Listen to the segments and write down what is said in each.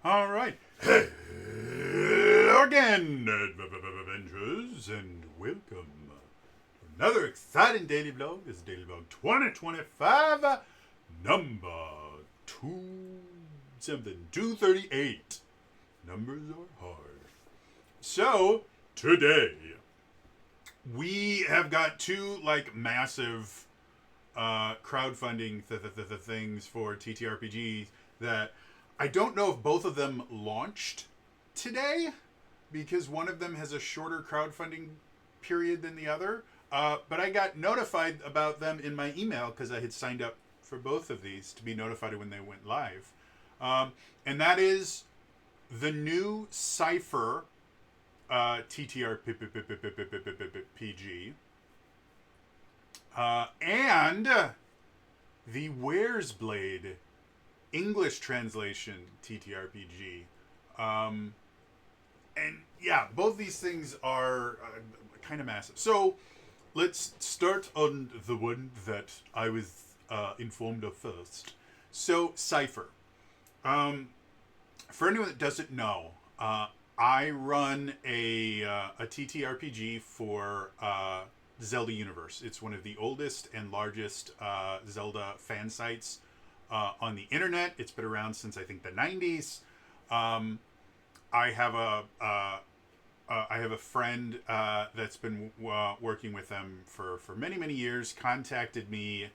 All right. Hello again, Avengers, and welcome to another exciting daily vlog. This is Daily Vlog 2025, number 238. Numbers are hard. So, today, we have got two, massive crowdfunding things for TTRPGs that I don't know if both of them launched today, because one of them has a shorter crowdfunding period than the other. But I got notified about them in my email because I had signed up for both of these to be notified when they went live. And that is the new Cypher TTRPG and the Where's Blade English translation TTRPG. And yeah, both these things are kind of massive. So let's start on the one that I was informed of first. So Cypher. For anyone that doesn't know, I run a TTRPG for Zelda Universe. It's one of the oldest and largest Zelda fan sites on the internet. It's been around since I think the 90s. I have a friend that's been working with them for many years. Contacted me,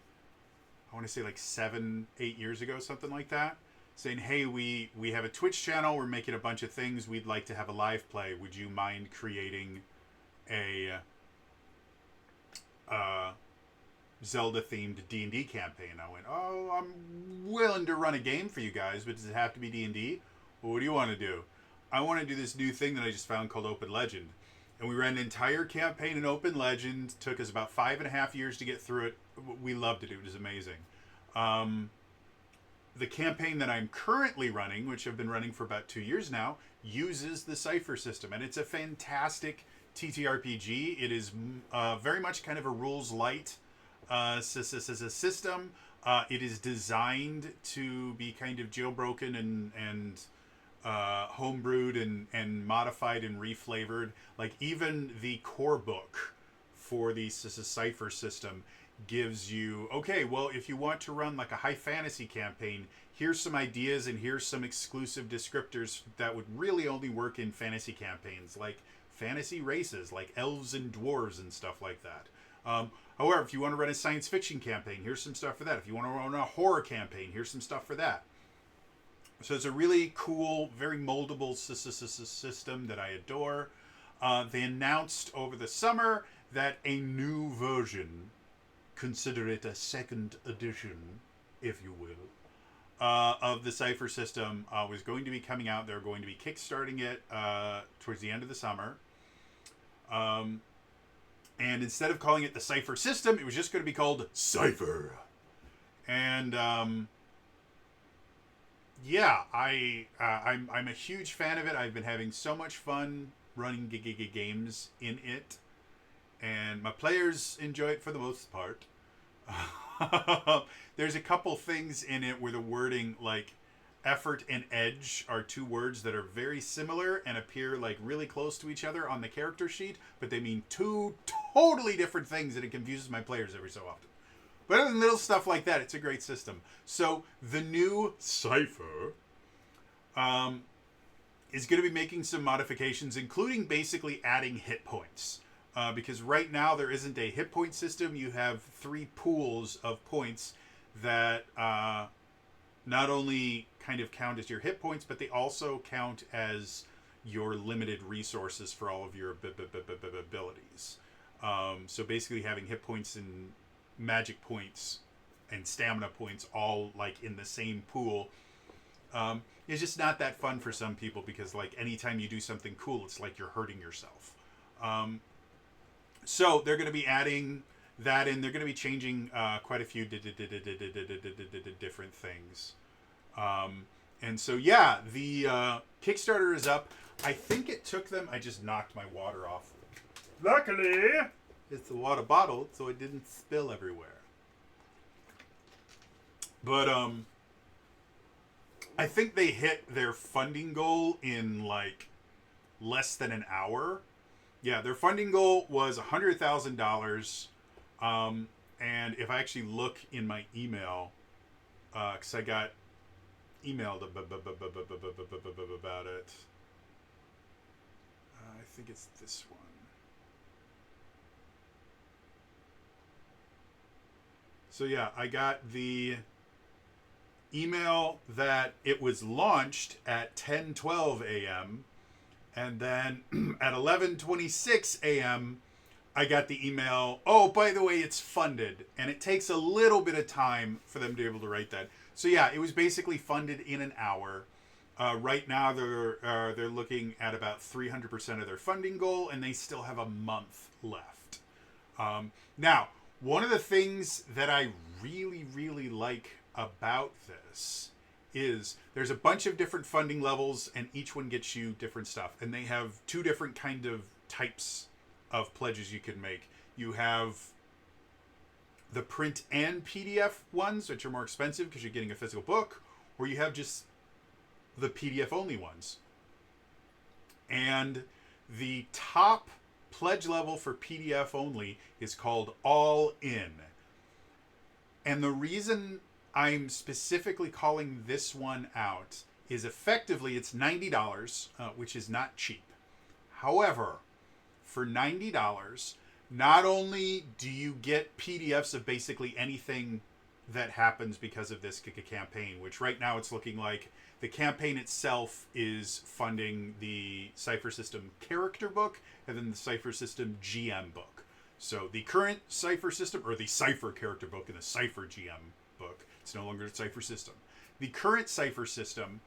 I want to say 7-8 years ago, something like that, saying, hey, we have a Twitch channel, we're making a bunch of things, we'd like to have a live play, would you mind creating a Zelda themed D&D campaign? I went, oh, I'm willing to run a game for you guys, but does it have to be D&D? Well, what do you want to do? I want to do this new thing that I just found called Open Legend. And we ran an entire campaign in Open Legend. Took us about 5.5 years to get through it. We loved it. It was amazing. The campaign that I'm currently running, which I've been running for about 2 years now, uses the Cypher system. And it's a fantastic TTRPG. It is very much kind of a rules light system. It is designed to be kind of jailbroken and homebrewed and modified and reflavored. Like, even the core book for the Cypher system gives you, okay, well, if you want to run like a high fantasy campaign, here's some ideas and here's some exclusive descriptors that would really only work in fantasy campaigns, like fantasy races, like elves and dwarves and stuff like that. However, if you want to run a science fiction campaign, here's some stuff for that. If you want to run a horror campaign, here's some stuff for that. So it's a really cool, very moldable system that I adore. They announced over the summer that a new version, consider it a second edition, if you will, of the Cypher system was going to be coming out. They're going to be kickstarting it towards the end of the summer. And instead of calling it the Cypher system, it was just going to be called Cypher. And yeah, I'm a huge fan of it. I've been having so much fun running games in it, and my players enjoy it for the most part. There's a couple things in it where the wording, like effort and edge, are two words that are very similar and appear like really close to each other on the character sheet, but they mean two totally different things, and it confuses my players every so often. But other than little stuff like that, it's a great system. So the new Cypher is going to be making some modifications, including basically adding hit points. Because right now there isn't a hit point system. You have 3 pools of points that not only kind of count as your hit points, but they also count as your limited resources for all of your abilities. So basically having hit points and magic points and stamina points all like in the same pool is just not that fun for some people, because like anytime you do something cool, it's like you're hurting yourself. So they're going to be adding that in. They're going to be changing quite a few different things. And so yeah, the Kickstarter is up. I think it took them, I just knocked my water off. Luckily, it's a water bottle, so it didn't spill everywhere. But I think they hit their funding goal in like less than an hour. Yeah, their funding goal was $100,000. And if I actually look in my email, because I got emailed about it, I think it's this one. So yeah, I got the email that it was launched at 10:12 a.m. and then at 11:26 a.m. I got the email, oh, by the way, it's funded. And it takes a little bit of time for them to be able to write that. So yeah, it was basically funded in an hour. Right now, they're looking at about 300% of their funding goal, and they still have a month left. Now, one of the things that I really, really like about this is there's a bunch of different funding levels, and each one gets you different stuff. And they have two different kind of types of pledges you can make. You have the print and PDF ones, which are more expensive because you're getting a physical book, or you have just the PDF only ones. And the top pledge level for PDF only is called All In. And the reason I'm specifically calling this one out is effectively it's $90, which is not cheap. However, for $90, not only do you get PDFs of basically anything that happens because of this campaign, which right now it's looking like the campaign itself is funding the Cypher System character book and then the Cypher System GM book. So the current Cypher System, or the Cypher character book and the Cypher GM book, it's no longer the Cypher System. The current Cypher System,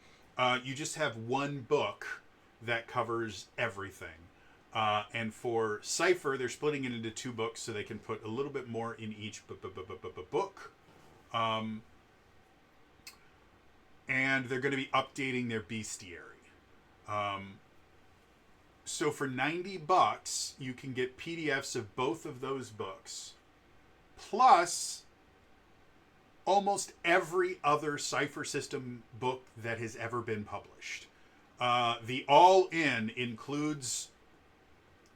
you just have one book that covers everything. And for Cypher, they're splitting it into two books so they can put a little bit more in each book. And they're going to be updating their bestiary. So for $90, you can get PDFs of both of those books, plus almost every other Cypher System book that has ever been published. The All-In includes...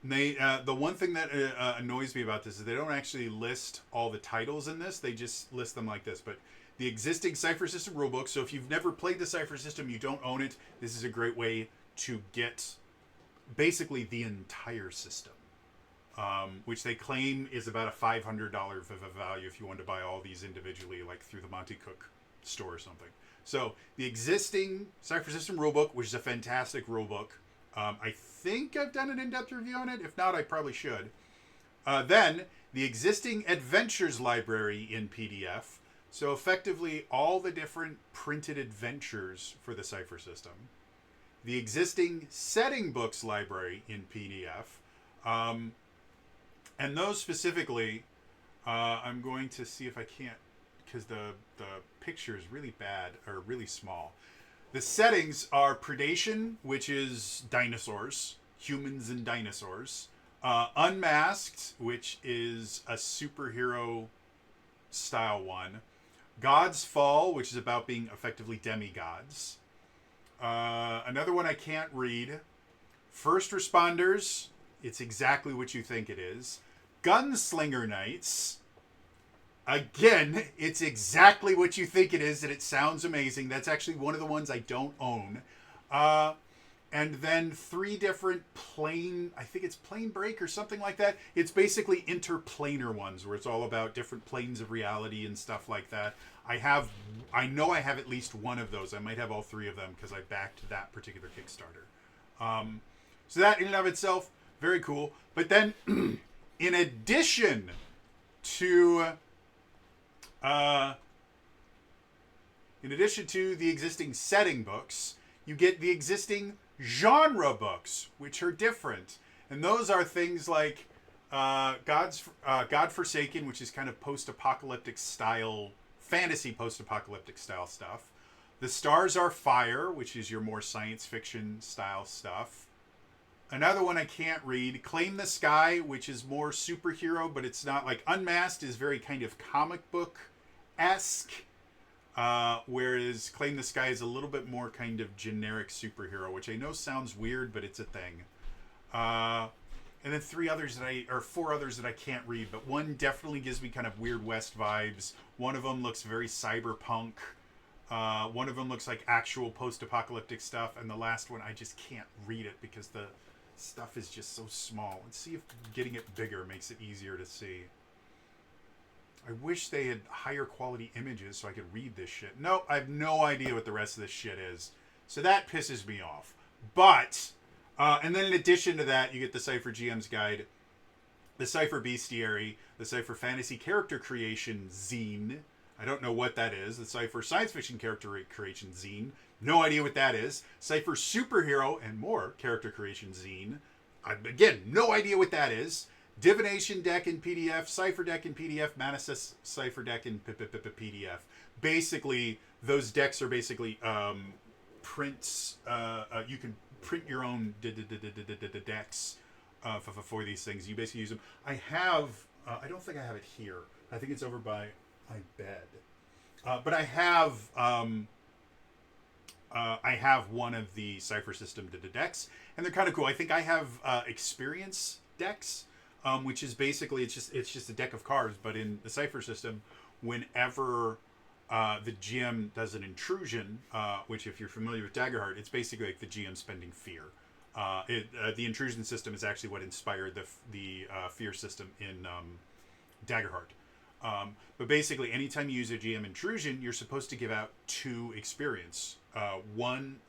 the one thing that annoys me about this is they don't actually list all the titles in this. They just list them like this. But the existing Cypher System rulebook, so if you've never played the Cypher System, you don't own it, this is a great way to get basically the entire system, which they claim is about a $500 value if you want to buy all these individually, like through the Monty Cook store or something. So the existing Cypher System rulebook, which is a fantastic rulebook, I think I've done an in-depth review on it. If not, I probably should. Then, the existing Adventures library in PDF. So effectively, all the different printed adventures for the Cypher System. The existing Setting Books library in PDF. And those specifically, I'm going to see if I can't, because the picture is really bad, or really small. The settings are Predation, which is dinosaurs, humans and dinosaurs. Unmasked, which is a superhero style one. God's Fall, which is about being effectively demigods. Another one I can't read. First Responders, it's exactly what you think it is. Gunslinger Knights. Again, it's exactly what you think it is, and it sounds amazing. That's actually one of the ones I don't own. And then three different I think it's plane break or something like that. It's basically interplanar ones where it's all about different planes of reality and stuff like that. I know I have at least one of those. I might have all three of them because I backed that particular Kickstarter. So that in and of itself, very cool. But then, in addition to the existing setting books, you get the existing genre books, which are different. And those are things like God-Forsaken, which is kind of post-apocalyptic style, fantasy post-apocalyptic style stuff. The Stars Are Fire, which is your more science fiction style stuff. Another one I can't read, Claim the Sky, which is more superhero, but it's not like Unmasked is very kind of comic book-esque. Whereas Claim the Sky is a little bit more kind of generic superhero, which I know sounds weird, but it's a thing. And then four others that I can't read, but one definitely gives me kind of Weird West vibes. One of them looks very cyberpunk. One of them looks like actual post-apocalyptic stuff, and the last one I just can't read it because the stuff is just so small. Let's see if getting it bigger makes it easier to see. I wish they had higher quality images so I could read this shit. Nope, I have no idea what the rest of this shit is. So that pisses me off. But, and then in addition to that, you get the Cypher GM's Guide, the Cypher Bestiary, the Cypher Fantasy Character Creation Zine. I don't know what that is. The Cypher Science Fiction Character Creation Zine. No idea what that is. Cypher Superhero and more Character Creation Zine. Again, no idea what that is. Divination deck in PDF, Cypher deck in PDF, Manasys Cypher deck in PDF. Basically, those decks are basically prints. You can print your own decks for these things. You basically use them. I have. I don't think I have it here. I think it's over by my bed. But I have. I have one of the Cypher System decks, and they're kind of cool. I think I have experience decks. Which is basically it's just a deck of cards, but in the Cypher System, whenever the GM does an intrusion, which if you're familiar with Daggerheart, it's basically like the GM spending fear. The intrusion system is actually what inspired the fear system in Daggerheart. But basically, anytime you use a GM intrusion, you're supposed to give out 2 experience. One,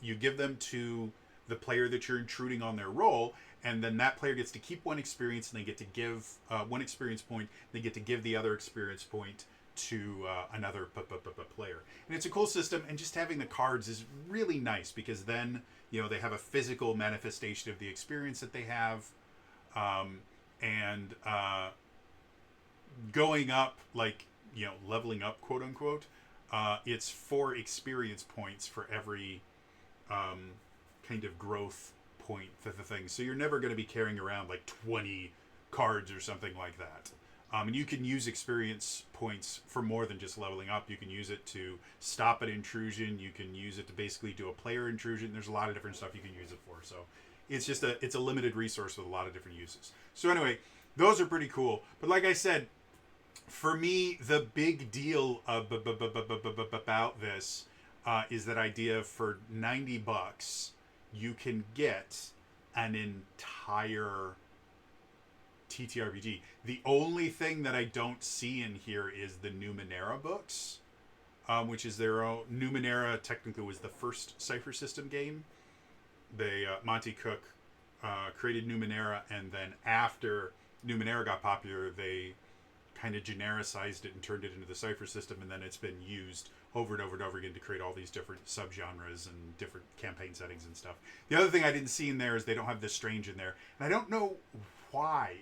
you give them to the player that you're intruding on their roll, and then that player gets to keep 1 experience, and they get to give 1 experience point. They get to give the other experience point to another player. And it's a cool system, and just having the cards is really nice because then, they have a physical manifestation of the experience that they have. And going up, leveling up, quote unquote, it's 4 experience points for every kind of growth point for the thing. So you're never going to be carrying around 20 cards or something like that. And you can use experience points for more than just leveling up. You can use it to stop an intrusion. You can use it to basically do a player intrusion. There's a lot of different stuff you can use it for. So it's a limited resource with a lot of different uses. So anyway, those are pretty cool. But like I said, for me, the big deal about this is that idea for $90 you can get an entire TTRPG. The only thing that I don't see in here is the Numenera books, which is their own. Numenera technically was the first Cypher System game. They Monty Cook created Numenera, and then after Numenera got popular, they kind of genericized it and turned it into the Cypher System, and then it's been used over and over and over again to create all these different subgenres and different campaign settings and stuff. The other thing I didn't see in there is they don't have the Strange in there, and I don't know why.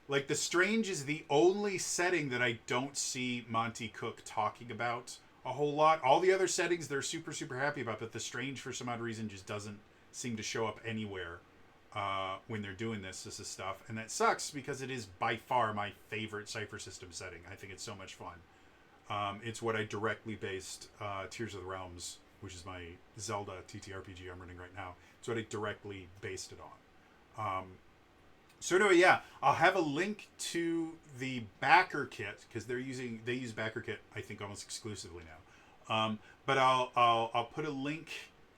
The Strange is the only setting that I don't see Monty Cook talking about a whole lot. All the other settings they're super, super happy about, but the Strange, for some odd reason, just doesn't seem to show up anywhere when they're doing this is stuff. And that sucks because it is by far my favorite Cypher System setting. I think it's so much fun. It's what I directly based Tears of the Realms, which is my Zelda TTRPG I'm running right now. It's what I directly based it on. So anyway, yeah, I'll have a link to the backer kit because they use backer kit I think almost exclusively now. But I'll put a link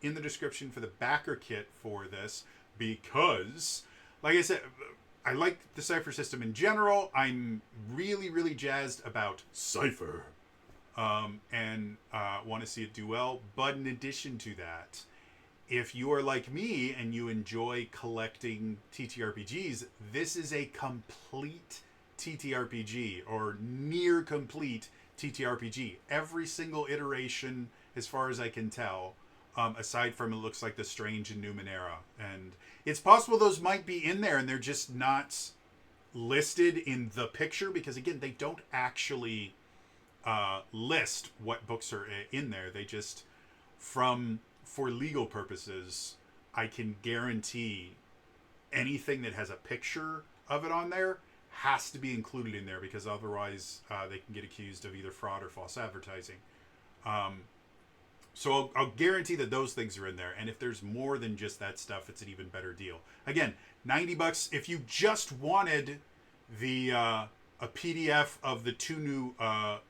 in the description for the backer kit for this because, like I said, I like the Cypher System in general. I'm really, really jazzed about Cypher. And want to see it do well. But in addition to that, if you are like me and you enjoy collecting TTRPGs, this is a complete TTRPG or near complete TTRPG. Every single iteration, as far as I can tell, aside from it looks like the Strange and Numenera. And it's possible those might be in there and they're just not listed in the picture because, again, they don't actually list what books are in there. They just, for legal purposes, I can guarantee anything that has a picture of it on there has to be included in there because otherwise they can get accused of either fraud or false advertising. So I'll guarantee that those things are in there. And if there's more than just that stuff, it's an even better deal. Again, $90 if you just wanted the a PDF of the two new of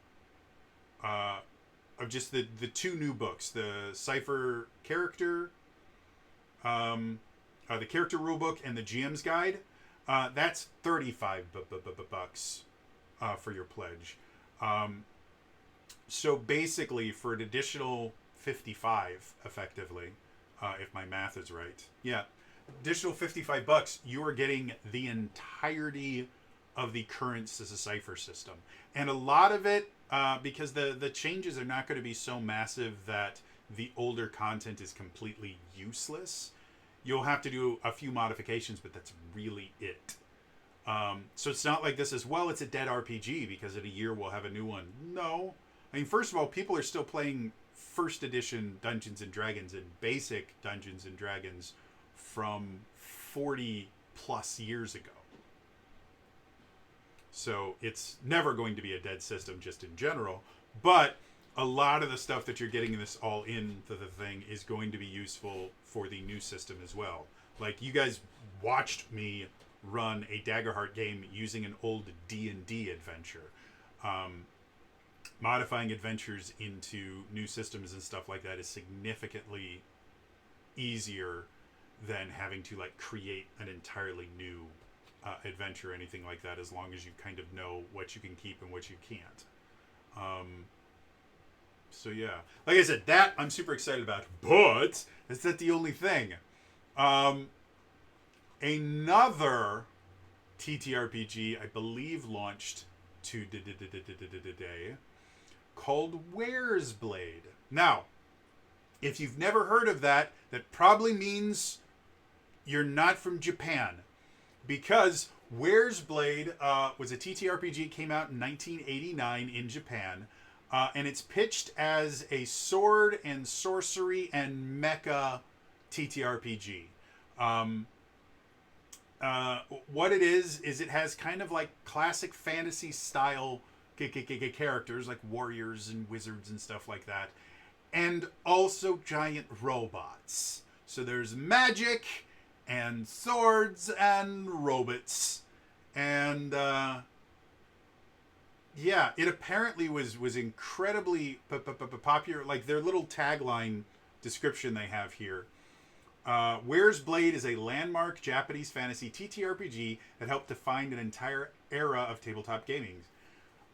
just the two new books, the Cipher character, the character rulebook, and the GM's guide. That's $35 for your pledge. So basically, for an additional 55, effectively, if my math is right, yeah, additional $55, you are getting the entirety of the current Cipher system, and a lot of it, because the changes are not going to be so massive that the older content is completely useless. You'll have to do a few modifications, but that's really it. So it's not like this is, well, it's a dead RPG because in a year we'll have a new one. No. I mean, first of all, people are still playing first edition Dungeons and Dragons and basic Dungeons and Dragons from 40 plus years ago. So it's never going to be a dead system just in general. But a lot of the stuff that you're getting in this all into the thing is going to be useful for the new system as well. Like, you guys watched me run a Daggerheart game using an old D&D adventure. Modifying adventures into new systems and stuff like that is significantly easier than having to like create an entirely new adventure or anything like that, as long as you kind of know what you can keep and what you can't. So yeah, like I said, that I'm super excited about, but is that the only thing? Another TTRPG, I believe, launched today, called Where's Blade. Now, if you've never heard of that, that probably means you're not from Japan, because Where's Blade was a TTRPG, came out in 1989 in Japan, and it's pitched as a sword and sorcery and mecha TTRPG. What it is it has kind of like classic fantasy style characters like warriors and wizards and stuff like that, and also giant robots. So there's magic and swords and robots, and yeah, it apparently was incredibly popular. Like, their little tagline description they have here. Where's Blade is a landmark Japanese fantasy TTRPG that helped define an entire era of tabletop gaming.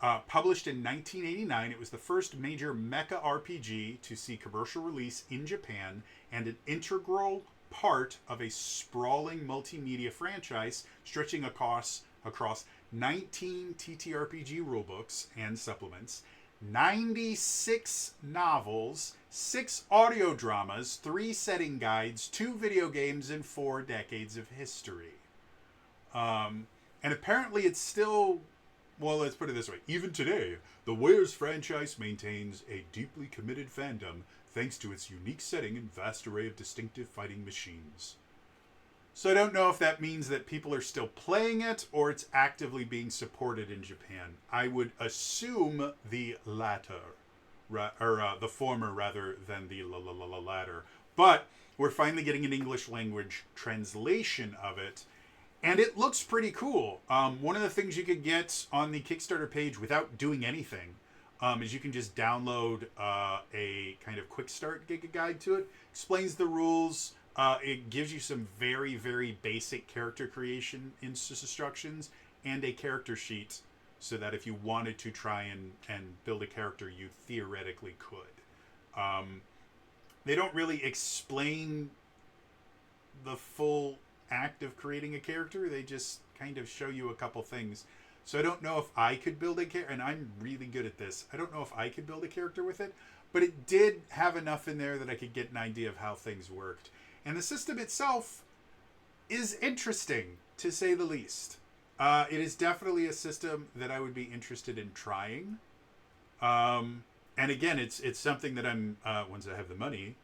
Published in 1989, it was the first major mecha RPG to see commercial release in Japan and an integral part of a sprawling multimedia franchise stretching across 19 TTRPG rulebooks and supplements, 96 novels, 6 audio dramas, 3 setting guides, 2 video games, and 4 decades of history. And apparently it's still, well, let's put it this way. Even today, the Where's franchise maintains a deeply committed fandom thanks to its unique setting and vast array of distinctive fighting machines. So I don't know if that means that people are still playing it or it's actively being supported in Japan. I would assume the latter, or the former rather than the latter. But we're finally getting an English language translation of it, and it looks pretty cool. One of the things you could get on the Kickstarter page without doing anything is you can just download a kind of quick start guide to it. Explains the rules. It gives you some very, very basic character creation instructions and a character sheet so that if you wanted to try and build a character, you theoretically could. They don't really explain the full act of creating a character. They just kind of show you a couple things. So I don't know if I could build a character, and I'm really good at this. I don't know if I could build a character with it, but it did have enough in there that I could get an idea of how things worked. And the system itself is interesting, to say the least. It is definitely a system that I would be interested in trying. And again, it's something that I'm, once I have the money,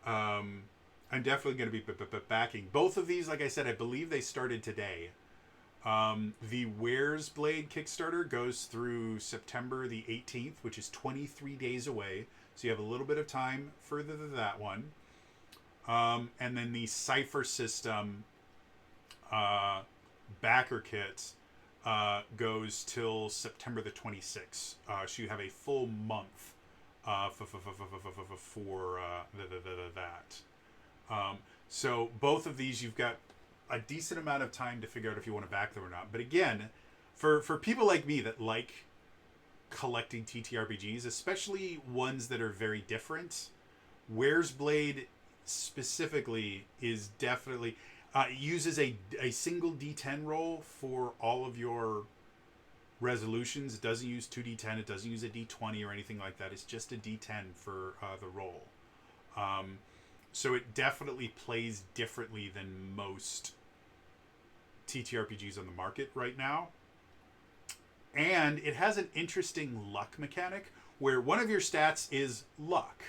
I'm definitely going to be backing. Both of these, like I said, I believe they started today. The Where's Blade Kickstarter goes through September the 18th, which is 23 days away. So you have a little bit of time further than that one. And then the Cypher system backer kit goes till September the 26th. So you have a full month for that. So both of these, you've got a decent amount of time to figure out if you want to back them or not. But again, for people like me that like collecting TTRPGs, especially ones that are very different, Where's Blade specifically is definitely uses a single D10 roll for all of your resolutions. It doesn't use 2D10. It doesn't use a D20 or anything like that. It's just a D10 for the roll. So it definitely plays differently than most TTRPGs on the market right now. And it has an interesting luck mechanic where one of your stats is luck.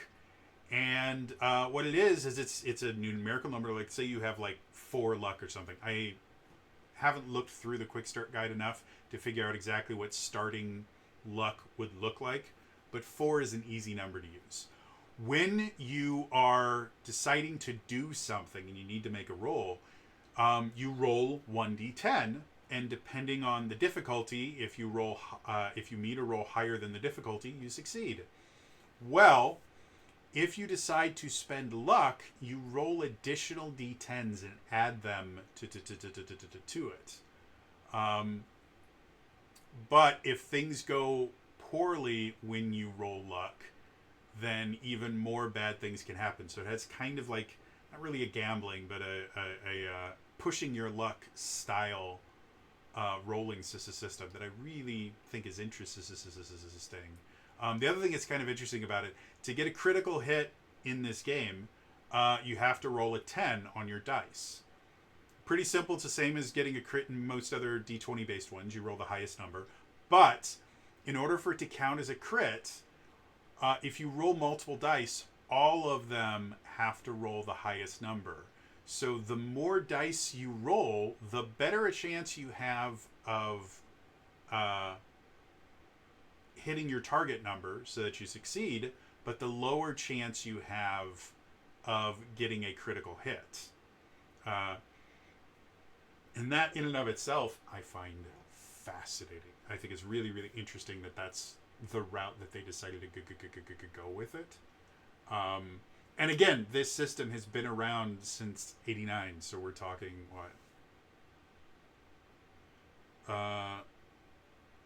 And what it is it's a numerical number. Like, say you have like 4 luck or something. I haven't looked through the quick start guide enough to figure out exactly what starting luck would look like, but 4 is an easy number to use. When you are deciding to do something and you need to make a roll, you roll 1d10, and depending on the difficulty, if you meet a roll higher than the difficulty, you succeed. Well, if you decide to spend luck, you roll additional d10s and add them to it. But if things go poorly when you roll luck, then even more bad things can happen. So it has kind of like, not really a gambling, but a pushing your luck style rolling system that I really think is interesting. The other thing that's kind of interesting about it, to get a critical hit in this game, you have to roll a 10 on your dice. Pretty simple. It's the same as getting a crit in most other D20 based ones. You roll the highest number. But in order for it to count as a crit, if you roll multiple dice, all of them have to roll the highest number. So the more dice you roll, the better a chance you have of hitting your target number so that you succeed, but the lower chance you have of getting a critical hit. And that in and of itself, I find fascinating. I think it's really, really interesting that that's the route that they decided to go with it. And again, this system has been around since '89, so we're talking, what?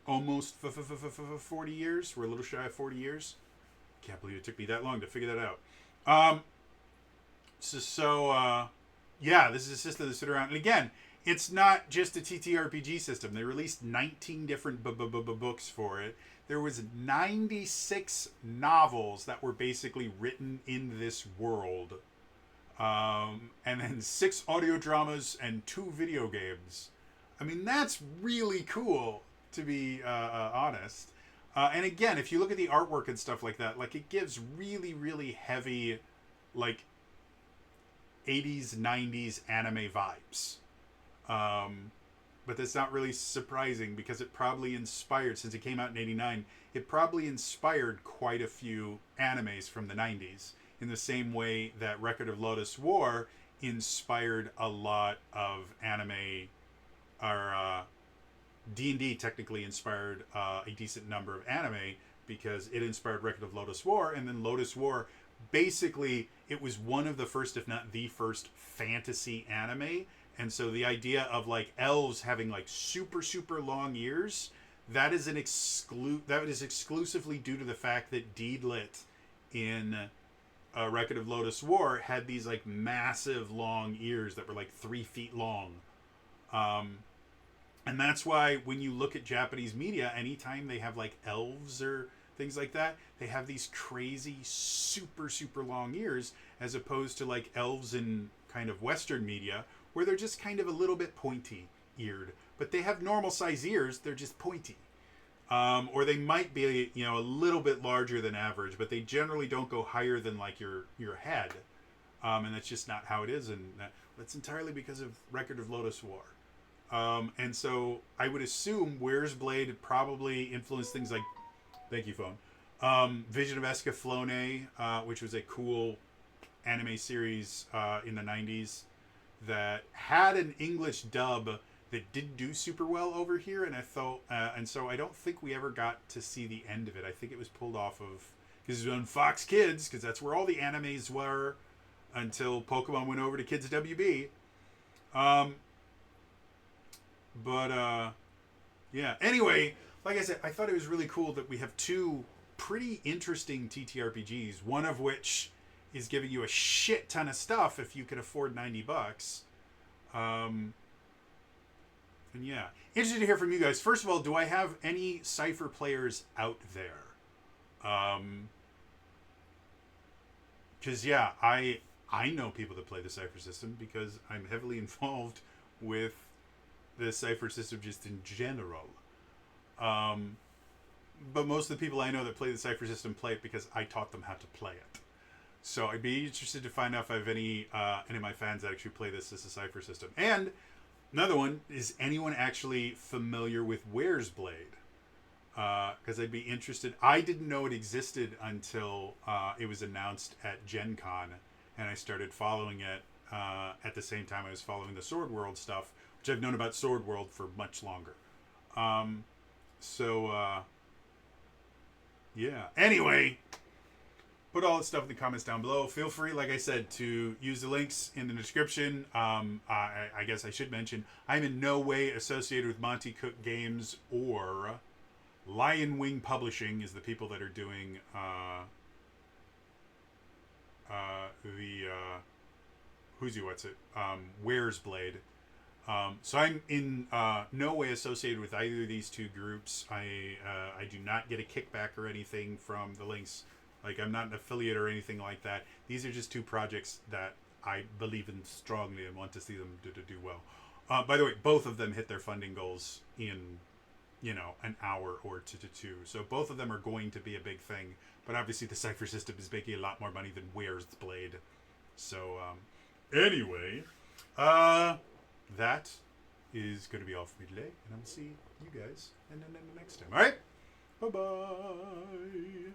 Almost 40 years. We're a little shy of 40 years. Can't believe it took me that long to figure that out. Yeah, this is a system that's been around. And again, it's not just a TTRPG system. They released 19 different books for it. There was 96 novels that were basically written in this world. And then 6 audio dramas and 2 video games. I mean, that's really cool, to be honest. And again, if you look at the artwork and stuff like that, like, it gives really, really heavy, like, 80s, 90s anime vibes. But that's not really surprising because it probably inspired, since it came out in '89, it probably inspired quite a few animes from the 90s, in the same way that Record of Lodoss War inspired a lot of anime, or D&D technically inspired a decent number of anime, because it inspired Record of Lodoss War, and then Lodoss War, basically, it was one of the first, if not the first, fantasy anime. And so the idea of, like, elves having, like, super, super long ears, that is exclusively due to the fact that Deedlit in Record of Lodoss War had these, like, massive long ears that were, like, 3 feet long. And that's why when you look at Japanese media, anytime they have, like, elves or things like that, they have these crazy, super, super long ears, as opposed to, like, elves in kind of Western media, where they're just kind of a little bit pointy-eared. But they have normal-size ears, they're just pointy. Or they might be, a little bit larger than average, but they generally don't go higher than, like, your head. And that's just not how it is, and that's entirely because of Record of Lodoss War. And so I would assume Where's Blade probably influenced things like... Thank you, phone. Vision of Escaflowne, which was a cool anime series in the 90s that had an English dub that didn't do super well over here, and I thought, and so I don't think we ever got to see the end of it. I think it was pulled off of, because it was on Fox Kids, because that's where all the animes were until Pokemon went over to Kids WB. Yeah. Anyway, like I said, I thought it was really cool that we have two pretty interesting TTRPGs, one of which is giving you a shit ton of stuff if you can afford $90. And yeah, interested to hear from you guys. First of all, do I have any Cypher players out there? Because yeah, I know people that play the Cypher system because I'm heavily involved with the Cypher system just in general. But most of the people I know that play the Cypher system play it because I taught them how to play it. So I'd be interested to find out if I have any of my fans that actually play this as a Cypher system. And another one, is anyone actually familiar with Where's Blade? Because I'd be interested. I didn't know it existed until it was announced at Gen Con, and I started following it at the same time I was following the Sword World stuff, which I've known about Sword World for much longer. Yeah. Anyway, put all the stuff in the comments down below. Feel free, like I said, to use the links in the description. I guess I should mention, I'm in no way associated with Monty Cook Games or Lion Wing Publishing is the people that are doing Where's Blade. So I'm in no way associated with either of these two groups. I do not get a kickback or anything from the links. Like, I'm not an affiliate or anything like that. These are just two projects that I believe in strongly and want to see them do well. By the way, both of them hit their funding goals in, an hour or two. So both of them are going to be a big thing. But obviously the Cypher system is making a lot more money than Where's the Blade. So, anyway, that is going to be all for me today. And I'll see you guys in the next time. All right? Bye-bye.